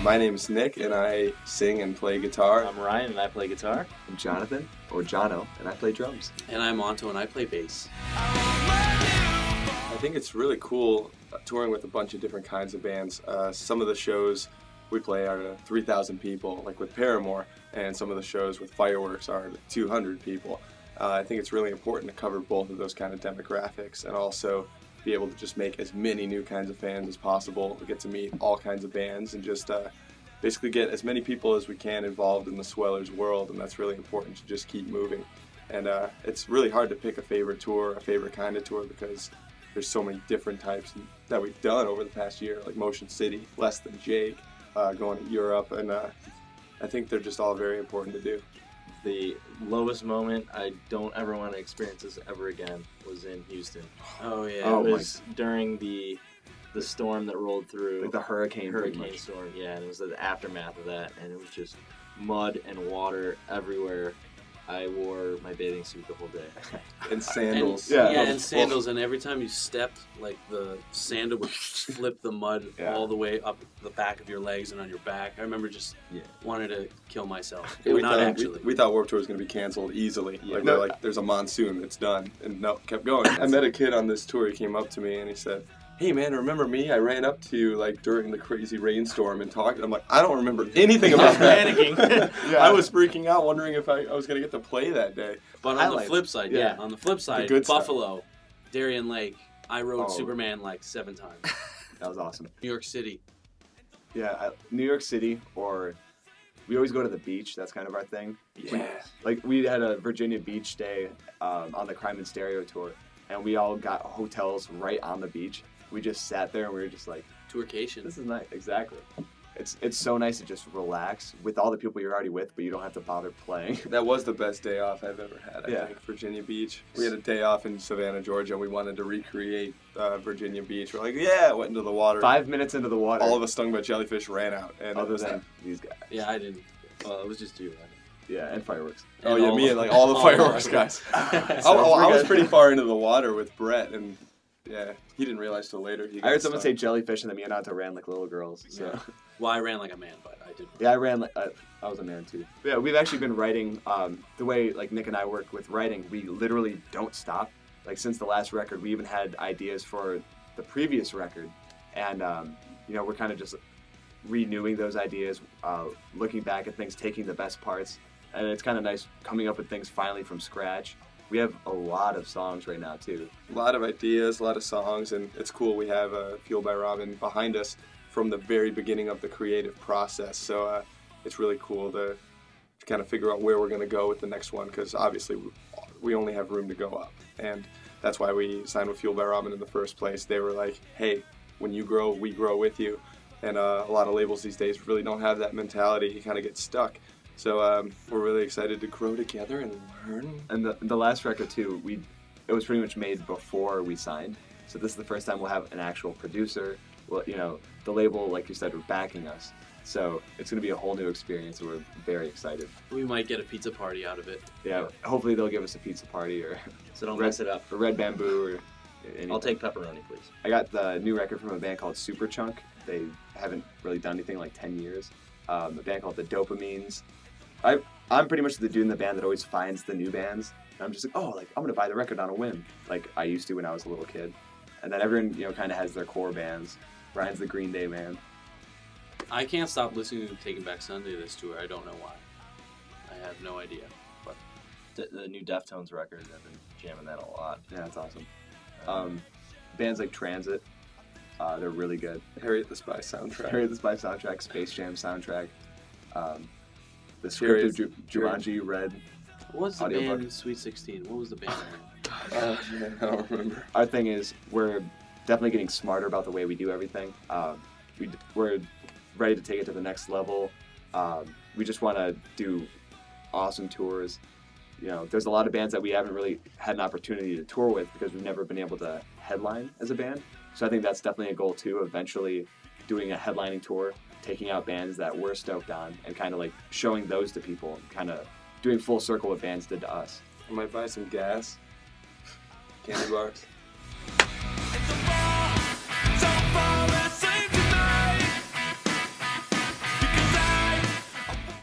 My name is Nick, and I sing and play guitar. I'm Ryan, and I play guitar. I'm Jonathan, or Jono, and I play drums. And I'm Monto, and I play bass. I think it's really cool touring with a bunch of different kinds of bands. Some of the shows we play are to 3,000 people, like with Paramore, and some of the shows with Fireworks are to 200 people. I think it's really important to cover both of those kind of demographics and also be able to just make as many new kinds of fans as possible. We get to meet all kinds of bands and just basically get as many people as we can involved in the Swellers world, and that's really important to just keep moving. And it's really hard to pick a favorite tour, a favorite kind of tour, because there's so many different types that we've done over the past year, like Motion City, Less Than Jake, going to Europe, and I think they're just all very important to do. The lowest moment I don't ever want to experience this ever again was in Houston. Oh, yeah. It was during the storm that rolled through. Like the hurricane storm, yeah, and it was the aftermath of that, and it was just mud and water everywhere. I wore my bathing suit the whole day. And sandals. And sandals, and every time you stepped, like the sandal would flip the mud all the way up the back of your legs and on your back. I remember just wanting to kill myself. We thought Warped Tour was going to be canceled easily. Yeah. There's a monsoon, it's done. And no, kept going. I met a kid on this tour, he came up to me and he said, "Hey man, remember me? I ran up to you during the crazy rainstorm and talked." I'm like, I don't remember anything about that. Panicking. I was freaking out, wondering if I was going to get to play that day. But on the flip side, Buffalo, Darien Lake, I rode Superman 7 times. That was awesome. New York City. Yeah, New York City, or we always go to the beach. That's kind of our thing. Yeah. We had a Virginia Beach day on the Crime and Stereo tour, and we all got hotels right on the beach. We just sat there and we were just like, tourcation. This is nice. Exactly. It's so nice to just relax with all the people you're already with, but you don't have to bother playing. That was the best day off I've ever had, I think, Virginia Beach. We had a day off in Savannah, Georgia, and we wanted to recreate Virginia Beach. We're like, went into the water. 5 minutes into the water. All of us stung by jellyfish ran out. And other than these guys. Yeah, I didn't. Well, it was just you. Yeah, and fireworks. And me and all the fireworks guys. I was pretty far into the water with Brett, and he didn't realize till later. I heard someone say jellyfish, and then me and Anto ran like little girls. So. Yeah. Well, I ran like a man, but I did. Yeah, I ran like I was a man too. Yeah, we've actually been writing. The way Nick and I work with writing, we literally don't stop. Since the last record, we even had ideas for the previous record, and we're kind of just renewing those ideas, looking back at things, taking the best parts, and it's kind of nice coming up with things finally from scratch. We have a lot of songs right now too. A lot of ideas, a lot of songs, and it's cool. We have Fueled by Ramen behind us from the very beginning of the creative process. So it's really cool to kind of figure out where we're going to go with the next one, because obviously we only have room to go up. And that's why we signed with Fueled by Ramen in the first place. They were like, hey, when you grow, we grow with you. And a lot of labels these days really don't have that mentality. You kind of get stuck. So we're really excited to grow together and learn. And the last record too, it was pretty much made before we signed. So this is the first time we'll have an actual producer. Well, the label, like you said, are backing us. So it's going to be a whole new experience, and we're very excited. We might get a pizza party out of it. Yeah, hopefully they'll give us a pizza party, or so don't mess it up. Or Red Bamboo, or anything. I'll take pepperoni, please. I got the new record from a band called Super Chunk. They haven't really done anything in 10 years. A band called The Dopamines. I'm pretty much the dude in the band that always finds the new bands. And I'm just like, I'm going to buy the record on a whim, like I used to when I was a little kid. And then everyone, kind of has their core bands. Brian's the Green Day man. I can't stop listening to Taking Back Sunday this tour. I don't know why. I have no idea. But the new Deftones record, I've been jamming that a lot. Yeah, that's awesome. Bands like Transit, they're really good. Harriet the Spy soundtrack. Harriet the Spy soundtrack, Space Jam soundtrack. The script of Jumanji, Red. What was the audiobook. band Sweet 16? What was the band name? I don't remember. Our thing is we're definitely getting smarter about the way we do everything. We're ready to take it to the next level. We just want to do awesome tours. There's a lot of bands that we haven't really had an opportunity to tour with because we've never been able to headline as a band. So I think that's definitely a goal too, eventually doing a headlining tour, taking out bands that we're stoked on and kind of showing those to people, kind of doing full circle what bands did to us. I might buy some gas, candy bars.